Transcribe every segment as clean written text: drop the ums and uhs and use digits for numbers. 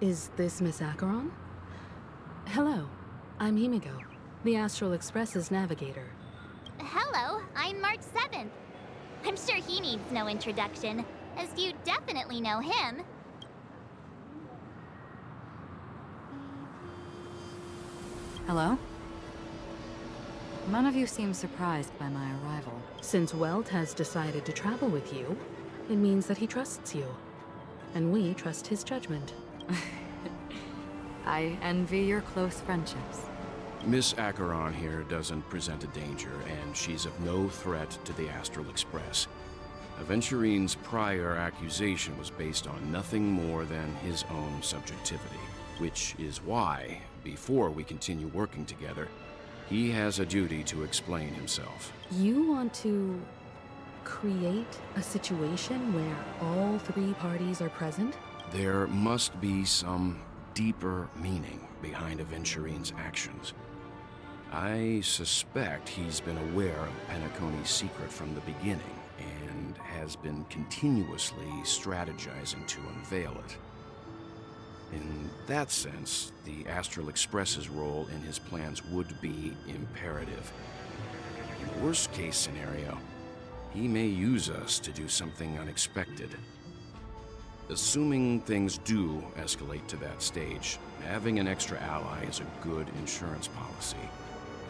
Is this Miss Acheron? Hello, I'm Himiko, the Astral Express's navigator. Hello, I'm March 7th. I'm sure he needs no introduction, as you definitely know him. Hello? None of you seem surprised by my arrival. Since Welt has decided to travel with you, it means that he trusts you. And we trust his judgment. I envy your close friendships. Miss Acheron here doesn't present a danger, and she's of no threat to the Astral Express. Aventurine's prior accusation was based on nothing more than his own subjectivity, which is why, before we continue working together, he has a duty to explain himself. You want to create a situation where all three parties are present? There must be some deeper meaning behind Aventurine's actions. I suspect he's been aware of Penacony's secret from the beginning, and has been continuously strategizing to unveil it. In that sense, the Astral Express's role in his plans would be imperative. In the worst-case scenario, he may use us to do something unexpected. Assuming things do escalate to that stage, having an extra ally is a good insurance policy.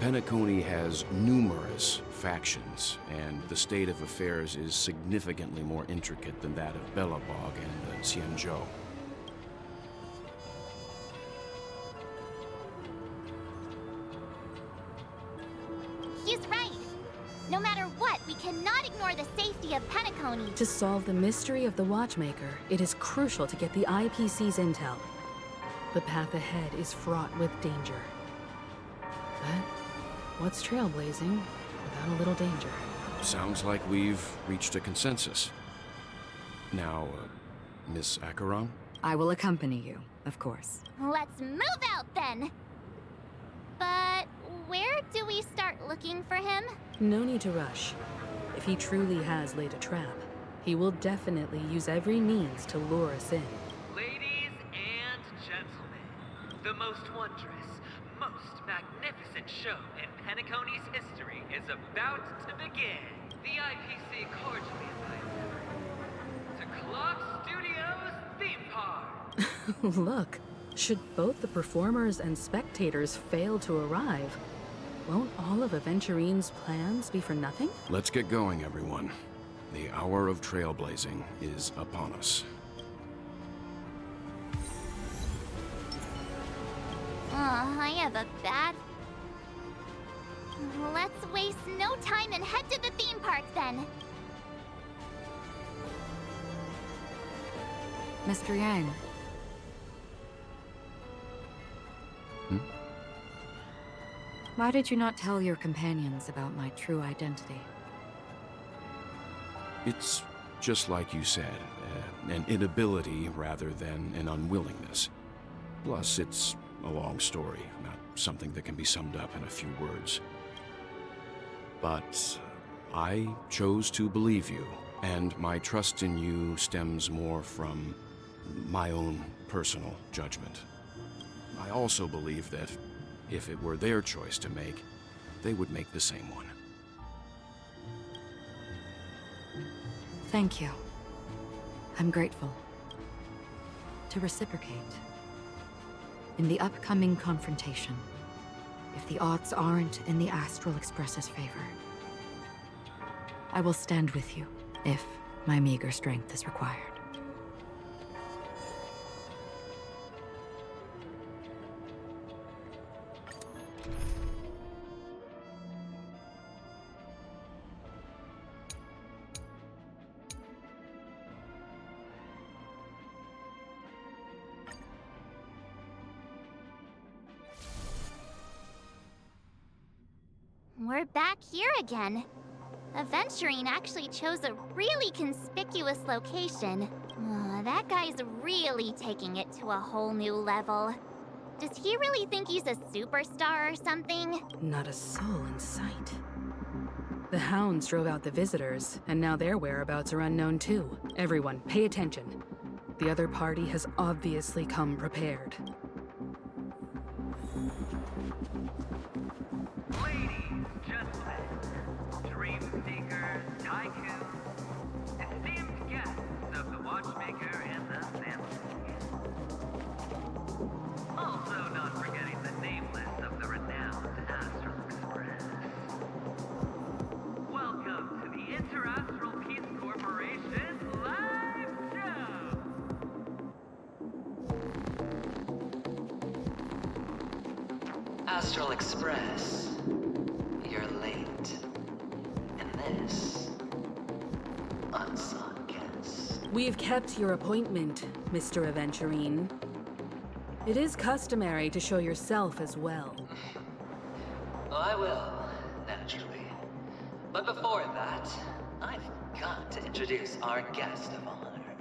Penacony has numerous factions, and the state of affairs is significantly more intricate than that of Bellabog and Xianzhou. He's right. No matter what, we cannot ignore the safety of Penacony. To solve the mystery of the Watchmaker, it is crucial to get the IPC's intel. The path ahead is fraught with danger. But what's trailblazing without a little danger? Sounds like we've reached a consensus. Now, Miss Acheron? I will accompany you, of course. Let's move out then. But where do we start looking for him? No need to rush. If he truly has laid a trap, he will definitely use every means to lure us in. Ladies and gentlemen, the most wondrous, most magnificent show in Penacony's history is about to begin. The IPC cordially invites everyone to Clock Studios Theme Park. Look, should both the performers and spectators fail to arrive, won't all of Aventurine's plans be for nothing? Let's get going, everyone. The hour of trailblazing is upon us. I have a bad... Let's waste no time and head to the theme park then. Mr. Yang. Why did you not tell your companions about my true identity? It's just like you said, an inability rather than an unwillingness. Plus, it's a long story, not something that can be summed up in a few words. But I chose to believe you, and my trust in you stems more from my own personal judgment. I also believe that if it were their choice to make, they would make the same one. Thank you. I'm grateful. To reciprocate. In the upcoming confrontation, if the odds aren't in the Astral Express's favor, I will stand with you, if my meager strength is required. We're back here again. Aventurine actually chose a really conspicuous location. That guy's really taking it to a whole new level. Does he really think he's a superstar or something? Not a soul in sight. The hounds drove out the visitors, and now their whereabouts are unknown too. Everyone, pay attention. The other party has obviously come prepared. Ladies, gentlemen, dream seekers, tycoons, esteemed guests of the Watchmaker and the family. Also not forgetting the nameless of the renowned Astral Express. Welcome to the Interastral Peace Corporation live show! Astral Express, you're late. And this, unsung guest. We've kept your appointment, Mr. Aventurine. It is customary to show yourself as well. Oh, I will, naturally. But before that, I've got to introduce our guest of honor.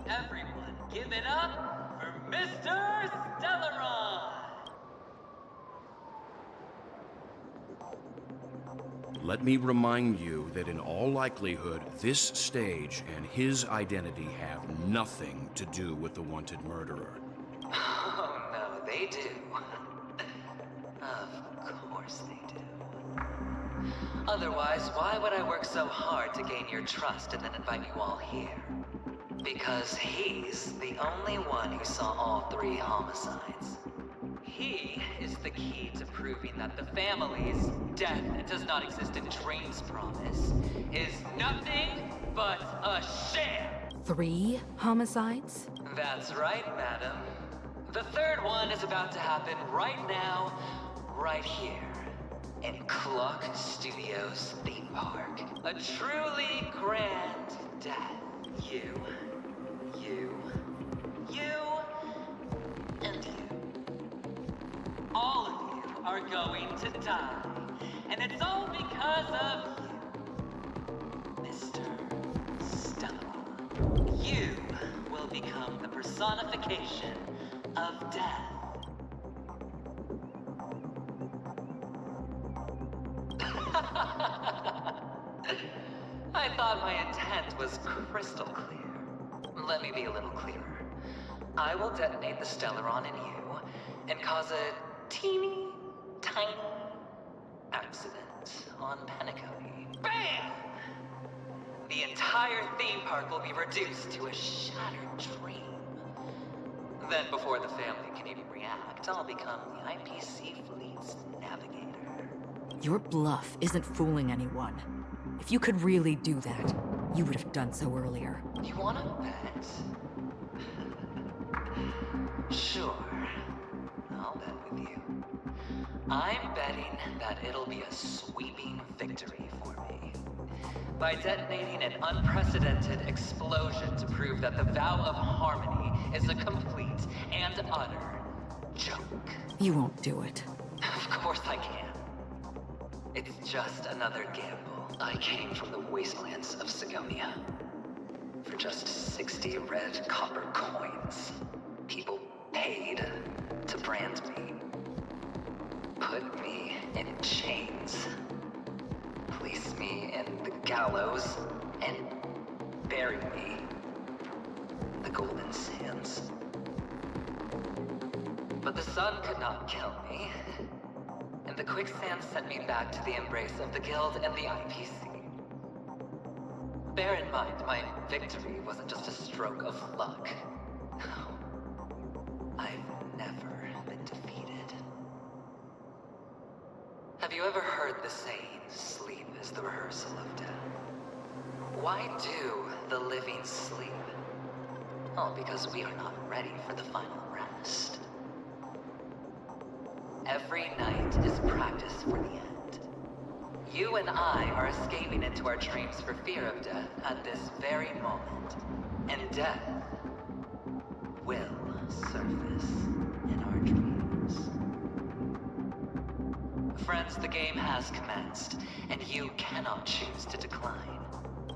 Everyone, give it up for Mr. Stellaron! Let me remind you that in all likelihood, this stage and his identity have nothing to do with the wanted murderer. Oh, no, they do. Of course they do. Otherwise, why would I work so hard to gain your trust and then invite you all here? Because he's the only one who saw all 3 homicides. He is the key to proving that the family's death does not exist in Train's promise is nothing but a sham! 3 homicides? That's right, madam. The 3rd one is about to happen right now, right here, in Clock Studios theme park. A truly grand death. You, and you. All of you are going to die. And it's all because of you, Mr. Stellaron. You will become the personification of death. I thought my intent was crystal clear. Let me be a little clearer. I will detonate the Stellaron in you and cause a teeny, tiny accident on Penacony. BAM! The entire theme park will be reduced to a shattered dream. Then before the family can even react, I'll become the IPC fleet's navigator. Your bluff isn't fooling anyone. If you could really do that, you would have done so earlier. You wanna bet? Sure. I'll bet with you. I'm betting that it'll be a sweeping victory for me. By detonating an unprecedented explosion to prove that the vow of harmony is a complete and utter joke. You won't do it. Of course I can. It's just another gamble. I came from the wastelands of Sigonia. For just 60 red copper coins, people paid to brand me. Put me in chains. Place me in the gallows and bury me in the golden sands. But the sun could not kill me, and the quicksand sent me back to the embrace of the Guild and the IPC. Bear in mind, my victory wasn't just a stroke of luck. No. I've never been defeated. Have you ever heard the saying, sleep is the rehearsal of death? Why do the living sleep? Oh, because we are not ready for the final rest. Every night is practice for the end. You and I are escaping into our dreams for fear of death at this very moment. And death will surface in our dreams. Friends, the game has commenced, and you cannot choose to decline.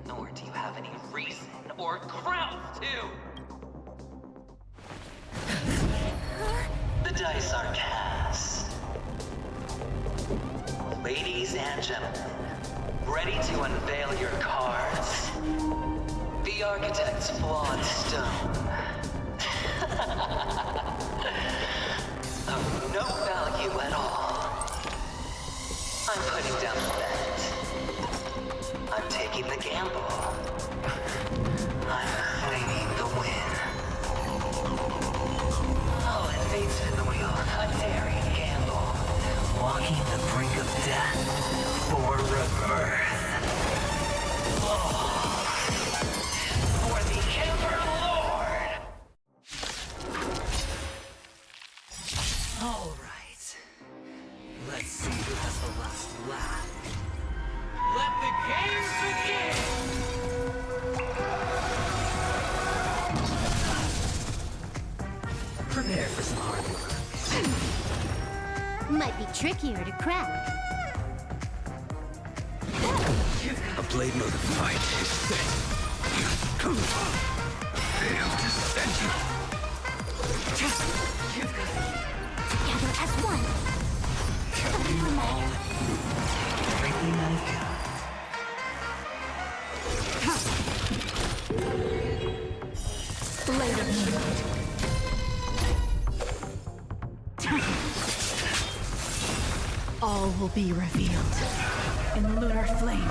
Nor do you have any reason or grounds to! The dice are cast. Ladies and gentlemen, ready to unveil your cards? The Architect's flawed stone for rebirth. For the Ember Lord! All right. Let's see who has the last laugh. Let the games begin! Prepare for some hard work. Might be trickier to crack. A blade mode of fight is set. Fail to send you. Together as one. Killing all. Everything I've got. Blade of Moonlight. All will be revealed in lunar flame.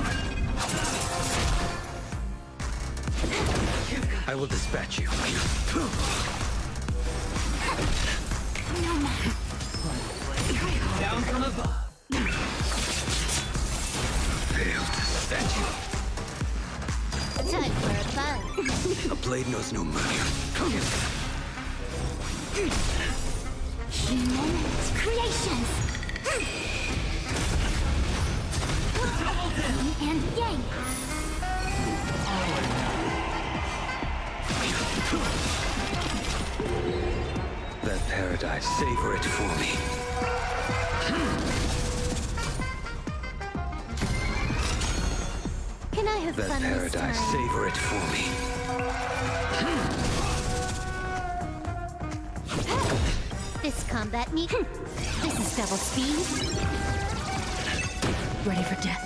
I will dispatch you. No matter. Down from above. Fail to send Time for a buzz. you. A blade knows no mercy. Human creations. Yin and yang. That paradise, savor it for me. Can I have That fun this paradise, time? savor it for me. This combat meet. This is double speed. Ready for death.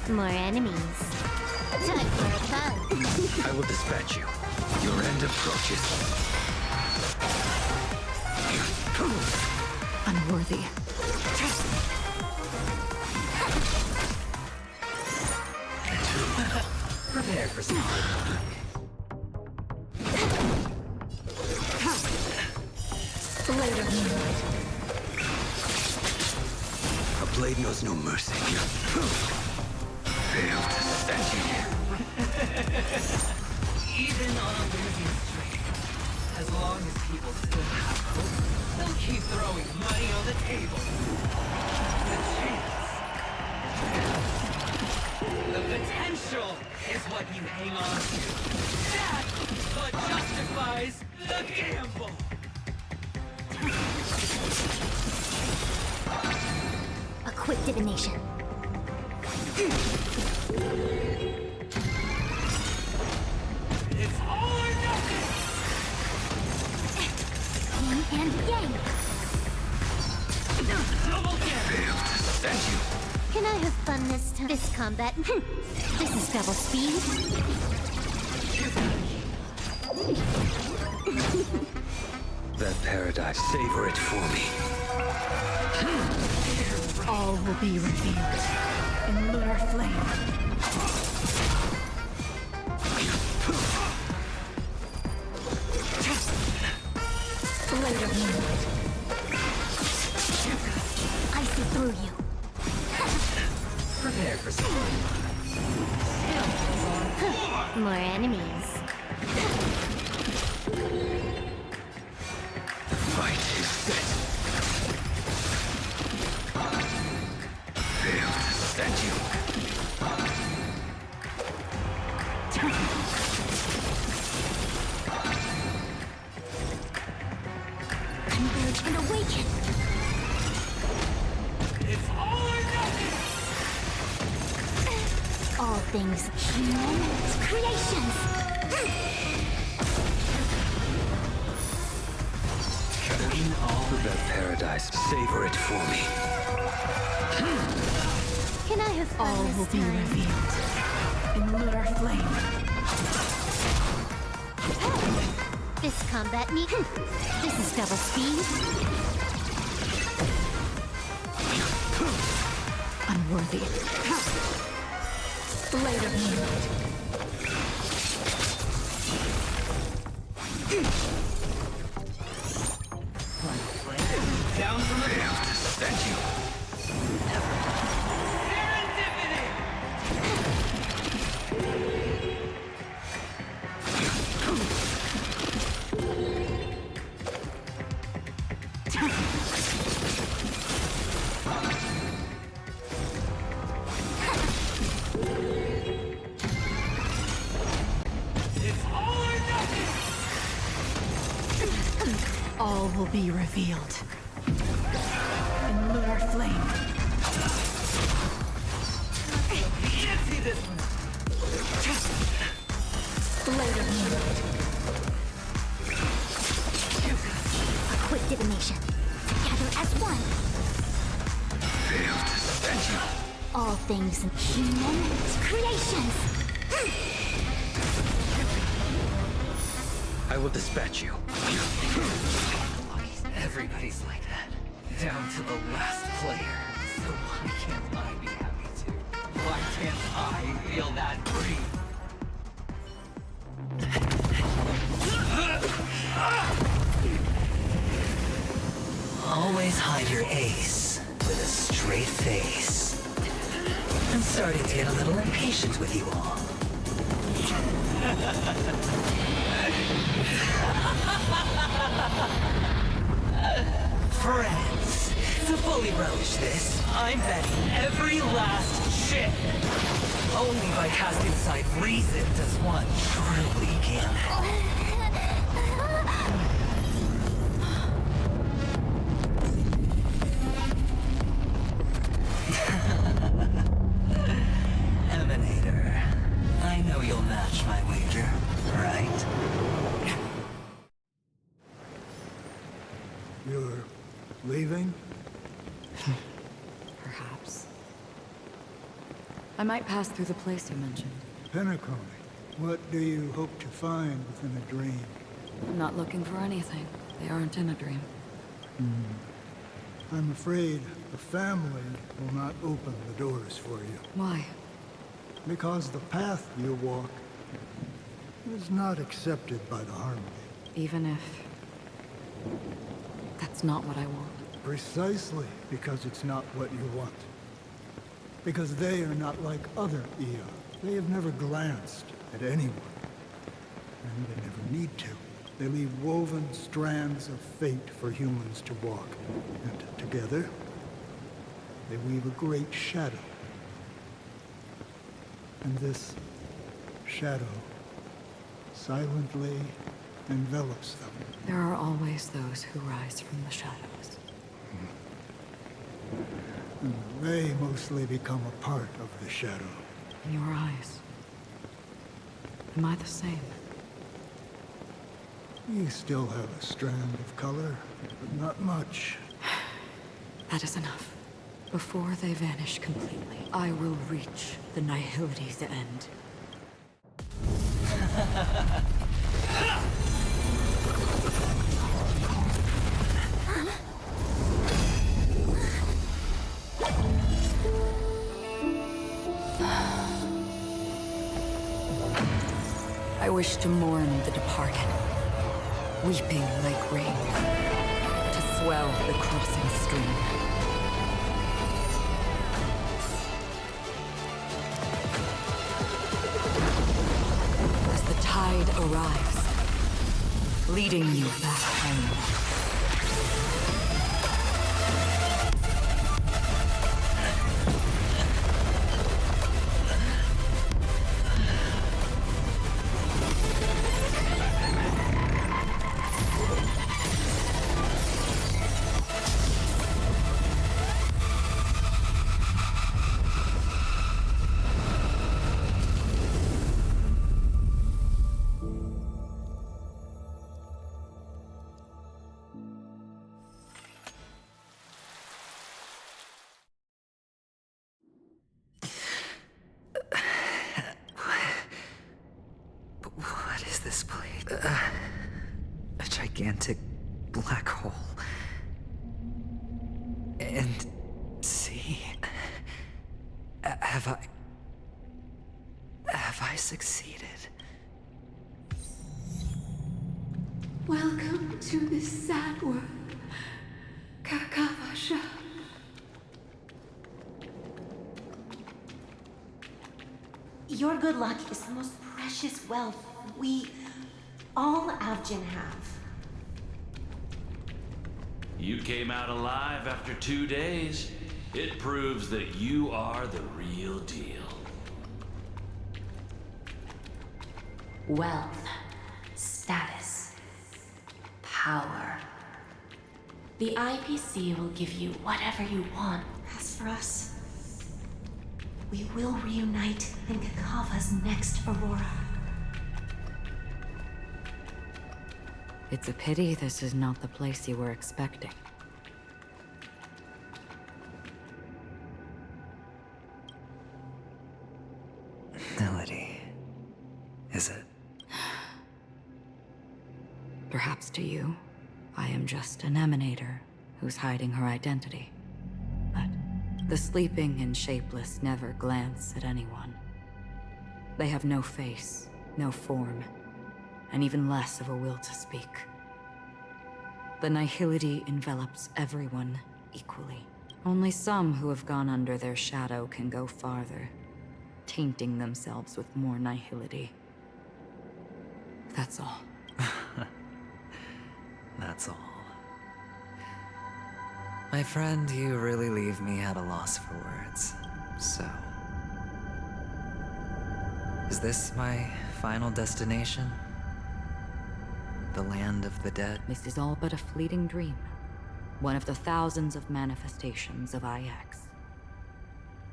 More enemies. Time for a buzz. I will dispatch you. Your end approaches. Unworthy. Prepare for some hard work. Blade of Moonlight. A blade knows no mercy. Fail to stand you. Even on a losing streak, as long as people still have hope, they'll keep throwing money on the table. The chance. The potential is what you hang on to. That's what justifies the gamble. A quick divination. It's all or nothing! Yin and yang. Double down! Fail to stand you. Can I have fun this time? This combat. This is double speed. That paradise, savor it for me. All will be revealed in lunar flame. Blade of Moonlight. I see through you. Prepare for some. More enemies. The fight is set. Fail to stand you. Converge and awaken. It's all or nothing! All things human creations. Killing all that paradise, savor it for me. Can I have fun All this will be time? revealed in lunar flame. This combat meet. This is double speed. Unworthy. Blade of Moonlight. Down from the sent you. All will be revealed. In lunar flame. Can't see this one. Blade of Moonlight. A quick divination. Together as one. Failed to send you. All things human creations. I will dispatch you. Everybody's like that. Down to the last player. So why can't I be happy too? Why can't I feel that breathe? Always hide your ace with a straight face. I'm starting to get a little impatient with you all. Friends, to fully relish this, I'm betting every last chip. Only by casting aside reason does one truly gamble. Emanator, I know you'll match my wager, right? You're leaving? Perhaps. I might pass through the place you mentioned. Penacony. What do you hope to find within a dream? I'm not looking for anything. They aren't in a dream. I'm afraid the family will not open the doors for you. Why? Because the path you walk is not accepted by the Harmony. Even if... that's not what I want. Precisely because it's not what you want. Because they are not like other Ea. They have never glanced at anyone. And they never need to. They leave woven strands of fate for humans to walk. And together, they weave a great shadow. And this shadow silently envelops them. There are always those who rise from the shadows. And they mostly become a part of the shadow. In your eyes. Am I the same? You still have a strand of color, but not much. That is enough. Before they vanish completely, I will reach the Nihility's end. I wish to mourn the departed, weeping like rain, to swell the crossing stream. As the tide arrives, leading you back home. What is this place? A gigantic black hole. And see, have I succeeded? Welcome to this sad world, Kakavasha. Your good luck is the most precious wealth we, all Avgin, have. You came out alive after 2 days. It proves that you are the real deal. Wealth, status, power. The IPC will give you whatever you want. As for us, we will reunite in Kakava's next Aurora. It's a pity this is not the place you were expecting. Melody. Is it? Perhaps to you, I am just an emanator who's hiding her identity. But the sleeping and shapeless never glance at anyone. They have no face, no form, and even less of a will to speak. The nihility envelops everyone equally. Only some who have gone under their shadow can go farther, tainting themselves with more nihility. That's all. That's all. My friend, you really leave me at a loss for words. So... is this my final destination? The land of the dead? This is all but a fleeting dream. One of the thousands of manifestations of IX.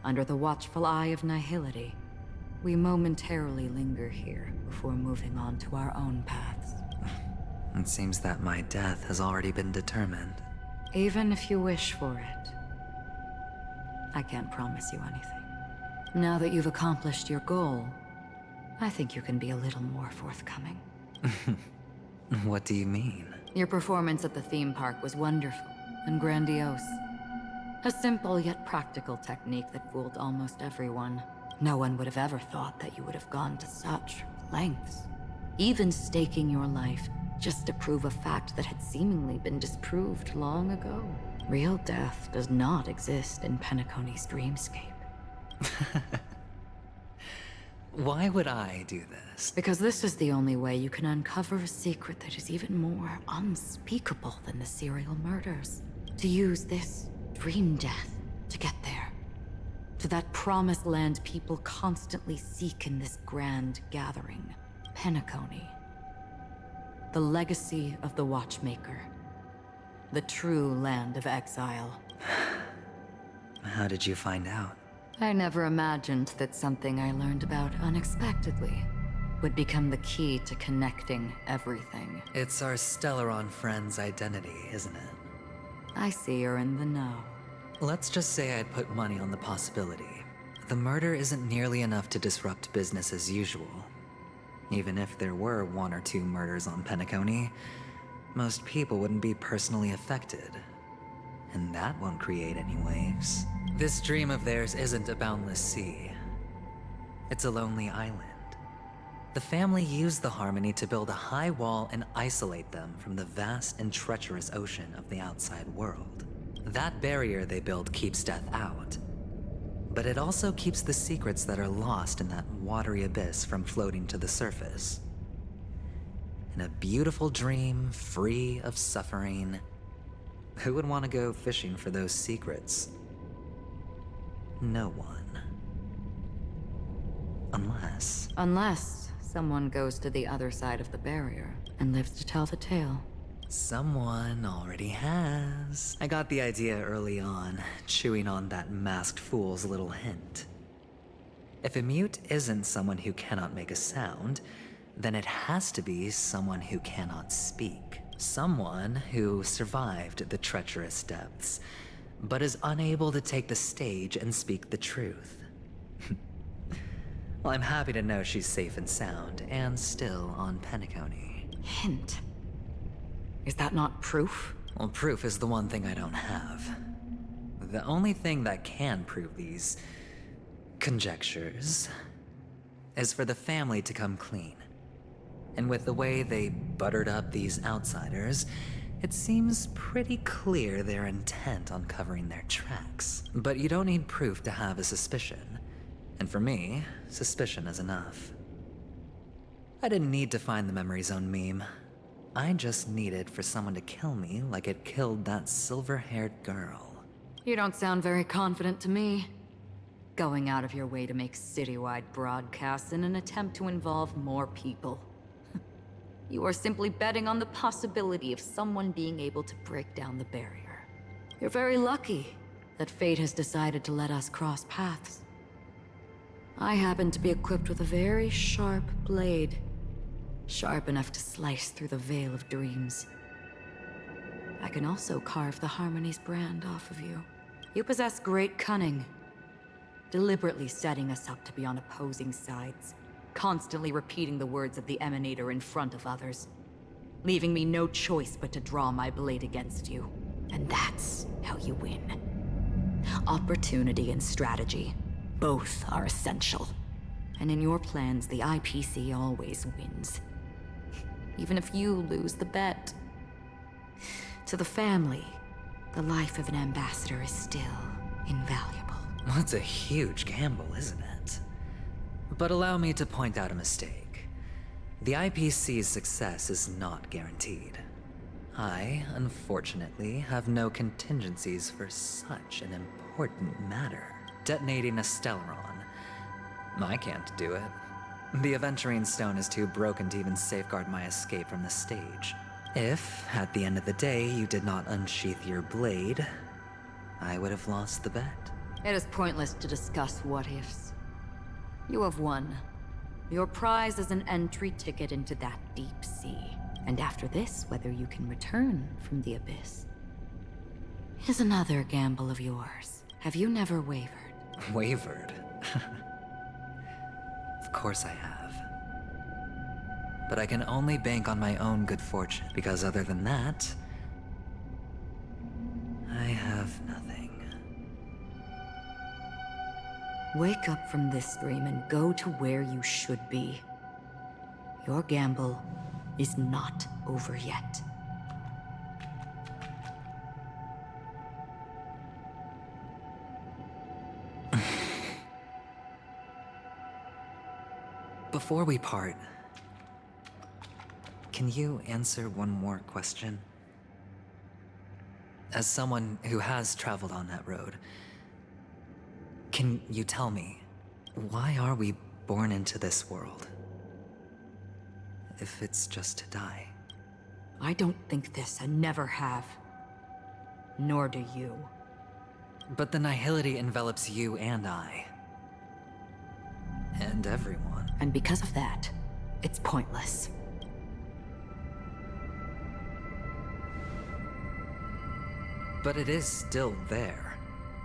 Under the watchful eye of nihility, we momentarily linger here before moving on to our own paths. It seems that my death has already been determined. Even if you wish for it, I can't promise you anything. Now that you've accomplished your goal, I think you can be a little more forthcoming. What do you mean? Your performance at the theme park was wonderful and grandiose. A simple yet practical technique that fooled almost everyone. No one would have ever thought that you would have gone to such lengths, even staking your life just to prove a fact that had seemingly been disproved long ago. Real death does not exist in Penacony's dreamscape. Why would I do this? Because this is the only way you can uncover a secret that is even more unspeakable than the serial murders. To use this dream death to get there. To that promised land people constantly seek in this grand gathering. Penacony. The legacy of the Watchmaker. The true land of exile. How did you find out? I never imagined that something I learned about unexpectedly would become the key to connecting everything. It's our Stellaron friend's identity, isn't it? I see you're in the know. Let's just say I'd put money on the possibility. The murder isn't nearly enough to disrupt business as usual. Even if there were 1 or 2 murders on Penacony, most people wouldn't be personally affected. And that won't create any waves. This dream of theirs isn't a boundless sea. It's a lonely island. The family used the Harmony to build a high wall and isolate them from the vast and treacherous ocean of the outside world. That barrier they built keeps death out. But it also keeps the secrets that are lost in that watery abyss from floating to the surface. In a beautiful dream, free of suffering, who would want to go fishing for those secrets? No one. Unless someone goes to the other side of the barrier and lives to tell the tale. Someone already has. I got the idea early on, chewing on that masked fool's little hint. If a mute isn't someone who cannot make a sound, then it has to be someone who cannot speak. Someone who survived the treacherous depths, but is unable to take the stage and speak the truth. Well, I'm happy to know she's safe and sound, and still on Penacony. Hint. Is that not proof? Well, proof is the one thing I don't have. The only thing that can prove these conjectures is for the family to come clean. And with the way they buttered up these outsiders, it seems pretty clear they're intent on covering their tracks. But you don't need proof to have a suspicion. And for me, suspicion is enough. I didn't need to find the memory zone meme. I just needed for someone to kill me like it killed that silver-haired girl. You don't sound very confident to me. Going out of your way to make citywide broadcasts in an attempt to involve more people. You are simply betting on the possibility of someone being able to break down the barrier. You're very lucky that fate has decided to let us cross paths. I happen to be equipped with a very sharp blade. Sharp enough to slice through the veil of dreams. I can also carve the Harmony's brand off of you. You possess great cunning. Deliberately setting us up to be on opposing sides. Constantly repeating the words of the Emanator in front of others. Leaving me no choice but to draw my blade against you. And that's how you win. Opportunity and strategy. Both are essential. And in your plans, the IPC always wins. Even if you lose the bet. To the family, the life of an ambassador is still invaluable. That's a huge gamble, isn't it? But allow me to point out a mistake. The IPC's success is not guaranteed. I, unfortunately, have no contingencies for such an important matter. Detonating a Stellaron. I can't do it. The Aventurine Stone is too broken to even safeguard my escape from the stage. If, at the end of the day, you did not unsheath your blade, I would have lost the bet. It is pointless to discuss what-ifs. You have won. Your prize is an entry ticket into that deep sea. And after this, whether you can return from the abyss is another gamble of yours. Have you never wavered? Wavered? Of course I have. But I can only bank on my own good fortune, because other than that, I have nothing. Wake up from this dream and go to where you should be. Your gamble is not over yet. Before we part, can you answer one more question? As someone who has traveled on that road, can you tell me, why are we born into this world? If it's just to die. I don't think this and never have. Nor do you. But the nihility envelops you and I. And everyone. And because of that, it's pointless. But it is still there.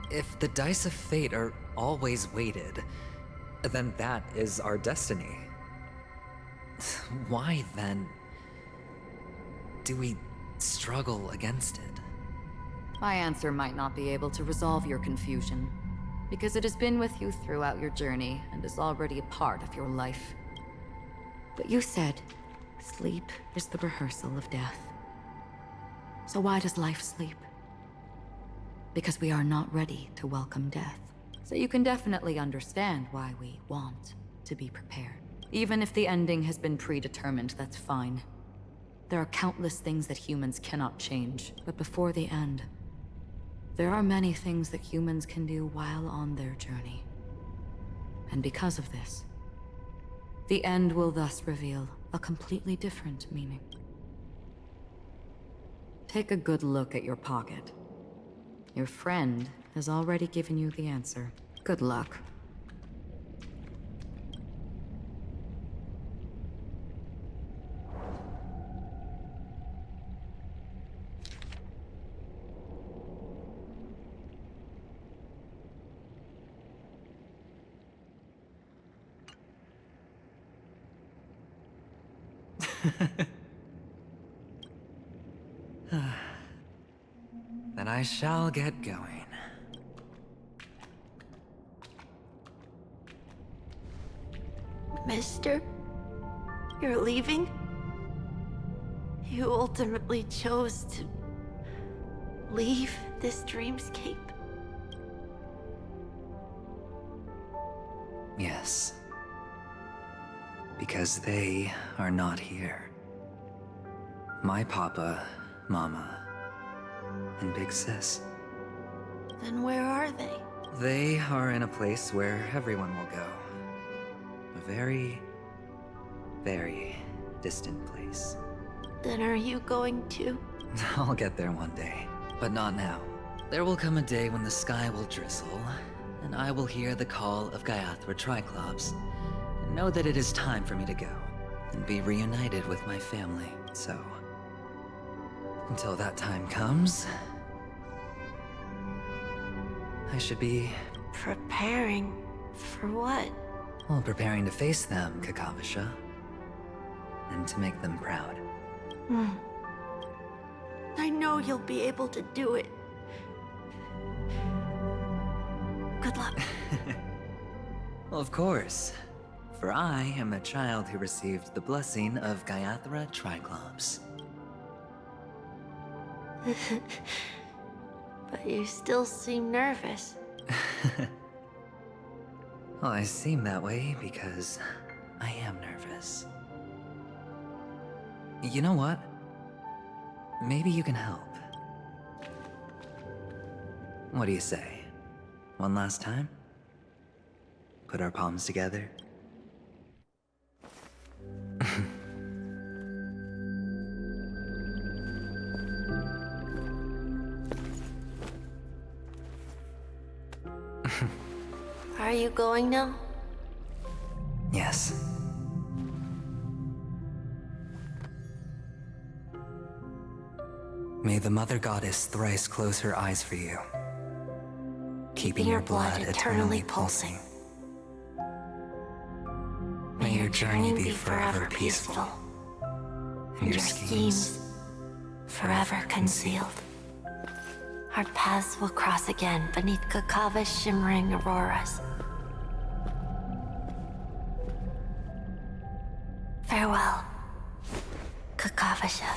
If the dice of fate are always weighted, then that is our destiny. Why, then, do we struggle against it? My answer might not be able to resolve your confusion, because it has been with you throughout your journey and is already a part of your life. But you said, sleep is the rehearsal of death. So why does life sleep? Because we are not ready to welcome death. So you can definitely understand why we want to be prepared. Even if the ending has been predetermined, that's fine. There are countless things that humans cannot change, but before the end, there are many things that humans can do while on their journey. And because of this, the end will thus reveal a completely different meaning. Take a good look at your pocket. Your friend has already given you the answer. Good luck. Then I shall get going. Mister? You're leaving? You ultimately chose to leave this dreamscape? Yes. Because they are not here. My papa, mama, and big sis. Then where are they? They are in a place where everyone will go. A very, very distant place. Then are you going to? I'll get there one day, but not now. There will come a day when the sky will drizzle, and I will hear the call of Gaiathra Triclops, and know that it is time for me to go, and be reunited with my family. So, until that time comes, I should be... Preparing for what? well, preparing to face them, Kakavasha, and to make them proud. I know you'll be able to do it. Good luck. Well, of course. For I am a child who received the blessing of Gaiathra Triclops. But you still seem nervous. Well, I seem that way because I am nervous. You know what? Maybe you can help. What do you say? One last time? Put our palms together? Are you going now? Yes. May the Mother Goddess thrice close her eyes for you, keeping your blood eternally pulsing. May your journey be forever peaceful, and your schemes forever concealed. Our paths will cross again beneath Kakava's shimmering auroras. Farewell, Kakavasha.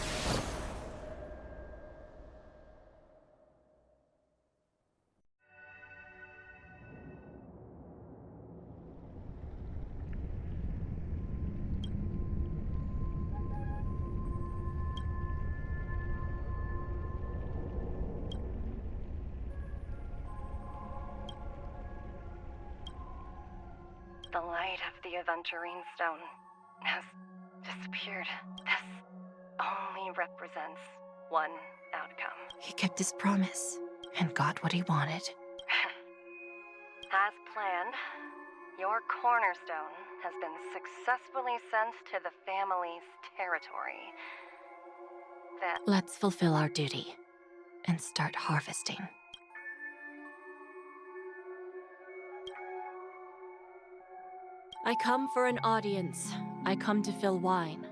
The light of the Aventurine Stone has disappeared. This only represents one outcome. He kept his promise and got what he wanted. As planned, your cornerstone has been successfully sent to the family's territory. Then Let's fulfill our duty and start harvesting. I come for an audience. I come to fill wine,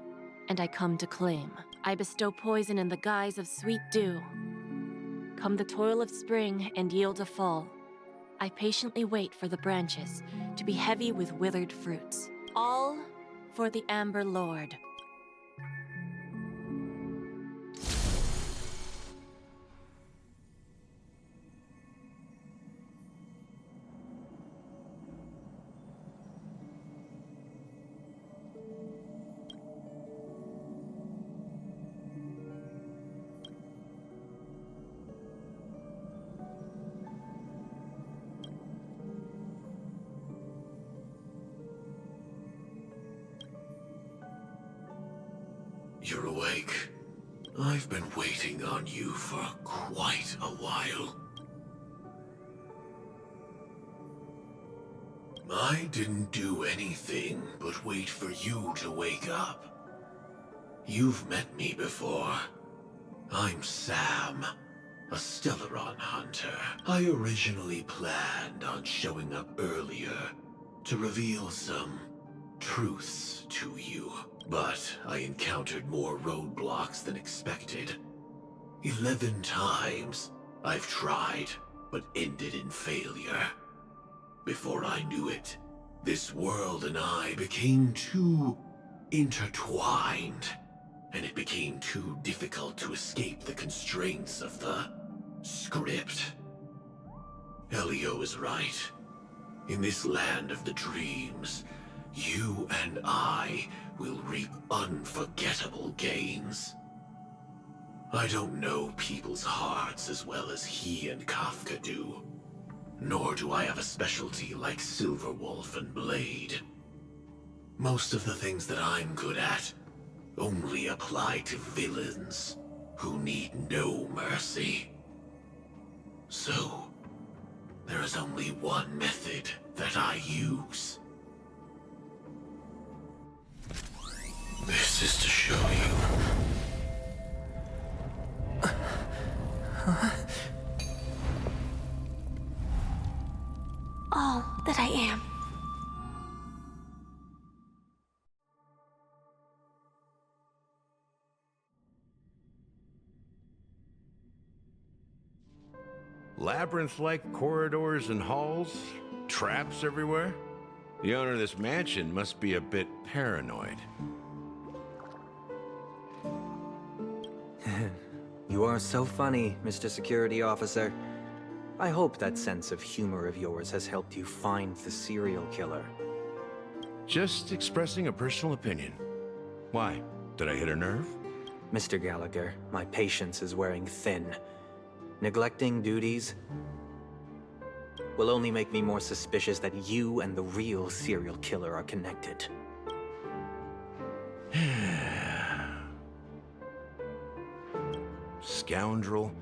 and I come to claim. I bestow poison in the guise of sweet dew. Come the toil of spring and yield a fall. I patiently wait for the branches to be heavy with withered fruits. All for the Amber Lord. You're awake. I've been waiting on you for quite a while. I didn't do anything but wait for you to wake up. You've met me before. I'm Sam, a Stellaron hunter. I originally planned on showing up earlier to reveal some truths to you. But I encountered more roadblocks than expected. 11 times I've tried, but ended in failure. Before I knew it, this world and I became too intertwined, and it became too difficult to escape the constraints of the script. Elio is right. In this land of the dreams, you and I will reap unforgettable gains. I don't know people's hearts as well as he and Kafka do. Nor do I have a specialty like Silverwolf and Blade. Most of the things that I'm good at only apply to villains who need no mercy. So, there is only one method that I use. This is to show you. All that I am. Labyrinth-like corridors and halls? Traps everywhere? The owner of this mansion must be a bit paranoid. You are so funny, Mr. Security Officer. I hope that sense of humor of yours has helped you find the serial killer. Just expressing a personal opinion. Why? Did I hit a nerve? Mr. Gallagher, my patience is wearing thin. Neglecting duties will only make me more suspicious that you and the real serial killer are connected. Scoundrel,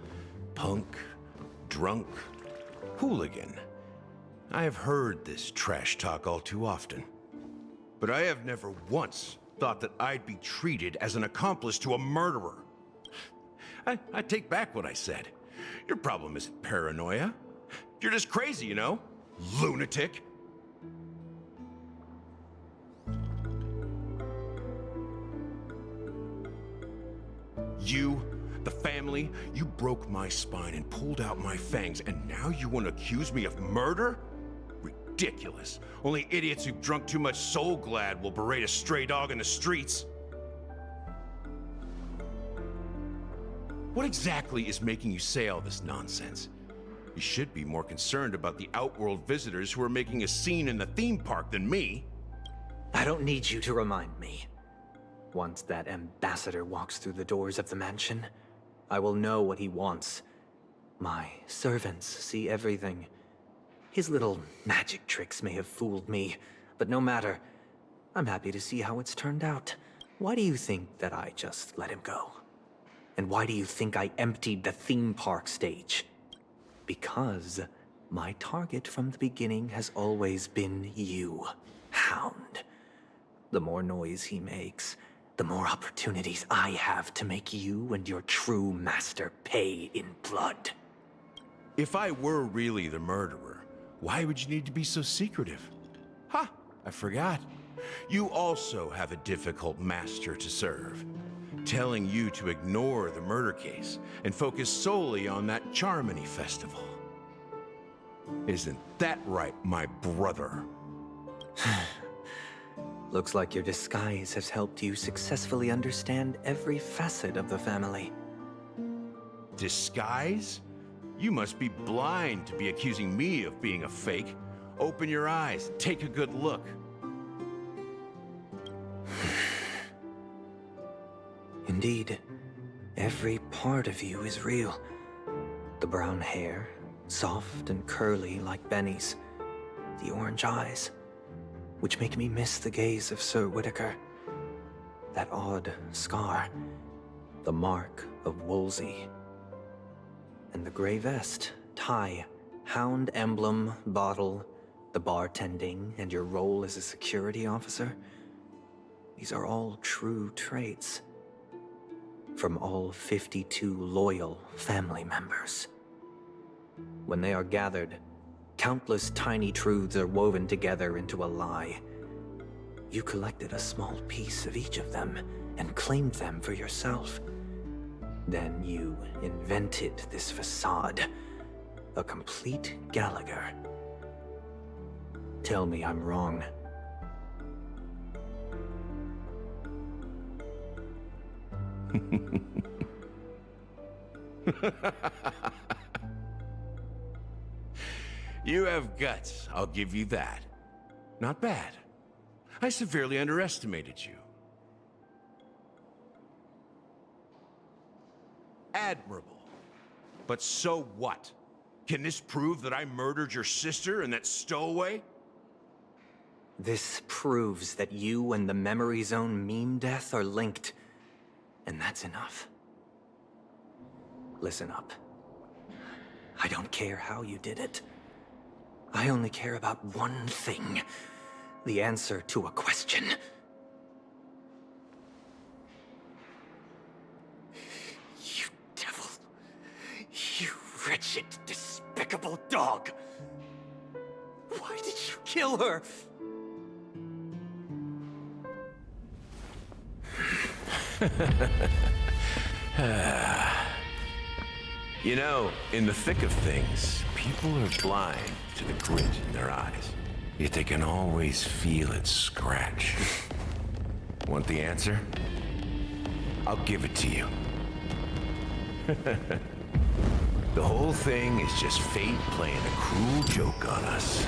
punk, drunk, hooligan. I have heard this trash talk all too often. But I have never once thought that I'd be treated as an accomplice to a murderer. I take back what I said. Your problem isn't paranoia. You're just crazy, you know? Lunatic. You, the family, you broke my spine and pulled out my fangs, and now you want to accuse me of murder? Ridiculous. Only idiots who've drunk too much Soul Glad will berate a stray dog in the streets. What exactly is making you say all this nonsense? You should be more concerned about the Outworld visitors who are making a scene in the theme park than me. I don't need you to remind me. Once that ambassador walks through the doors of the mansion, I will know what he wants. My servants see everything. His little magic tricks may have fooled me, but no matter. I'm happy to see how it's turned out. Why do you think that I just let him go? And why do you think I emptied the theme park stage? Because my target from the beginning has always been you, Hound. The more noise he makes, the more opportunities I have to make you and your true master pay in blood. If I were really the murderer, why would you need to be so secretive? Ha! I forgot. You also have a difficult master to serve, telling you to ignore the murder case and focus solely on that Charmony festival. Isn't that right, my brother? Looks like your disguise has helped you successfully understand every facet of the family. Disguise? You must be blind to be accusing me of being a fake. Open your eyes, take a good look. Indeed, every part of you is real. The brown hair, soft and curly like Benny's. The orange eyes, which make me miss the gaze of Sir Whitaker. That odd scar, the mark of Wolsey. And the gray vest, tie, hound emblem, bottle, the bartending, and your role as a security officer. These are all true traits. From all 52 loyal family members. When they are gathered, countless tiny truths are woven together into a lie. You collected a small piece of each of them and claimed them for yourself. Then you invented this facade, a complete Gallagher. Tell me I'm wrong. You have guts, I'll give you that. Not bad. I severely underestimated you. Admirable. But so what? Can this prove that I murdered your sister and that stowaway? This proves that you and the Memory Zone meme death are linked. And that's enough. Listen up. I don't care how you did it. I only care about one thing. The answer to a question. You devil. You wretched, despicable dog. Why did you kill her? You know, in the thick of things, people are blind to the grit in their eyes. Yet they can always feel it scratch. Want the answer? I'll give it to you. The whole thing is just fate playing a cruel joke on us.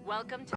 Welcome to